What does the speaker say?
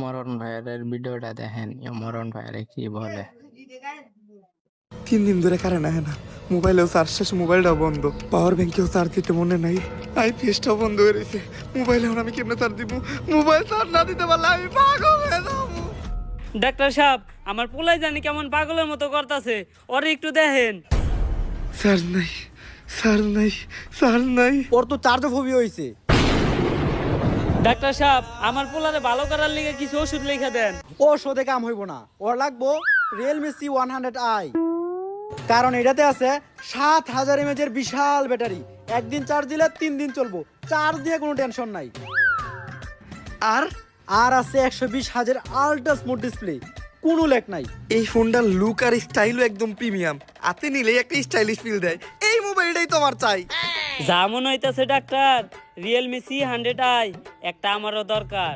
মরণ ভাইয়ের ভিডিওটা দেখেন, মরণ ভাইয়ের কি বলে। 3 দিন ধরে কারেন্ট আহে না, মোবাইলেও চার্জ শেষ, মোবাইলটাও বন্ধ, পাওয়ার ব্যাংকেও চার্জ দিতে মনে নাই, আইপিএসটাও বন্ধ হয়ে রয়েছে। মোবাইলে এখন আমি কেমনে চার্জ দিব? মোবাইল চার্জ না দিতে পারলে আমি পাগল হয়ে যাবো। ডাক্তার সাহেব, আমার পোলাই জানি কেমন পাগলের মতো করতেছে, ওরে একটু দেখেন। চার্জ নাই, চার্জ নাই, চার্জ নাই। ওর তো চার্জোফোবিয়া হয়েছে। ডাক্তার সাহেব, আমার পোলারে ভালো করার লিগে কিছু ওষুধ লিখে দেন। ওষুধে কাম হইব না, ওর লাগবো রিয়েলমি C100i, কারণ এটাতে আছে 7000 mAh এর বিশাল ব্যাটারি। একদিন চার্জ দিলে 3 দিন চলবো, চার্জ দিয়ে কোনো টেনশন নাই। আর আর আছে 120,000 আল্ট্রা স্মুথ ডিসপ্লে, কোনো লেক নাই। এই ফোনটার লুক আর স্টাইলও একদম প্রিমিয়াম, হাতে নিলেই একটা স্টাইলিশ ফিল দেয়। এই মোবাইলটাই তো আমার চাই। যা মনে হইতাছে ডাক্তার, রিয়েলমি C100i একটা আমারও দরকার।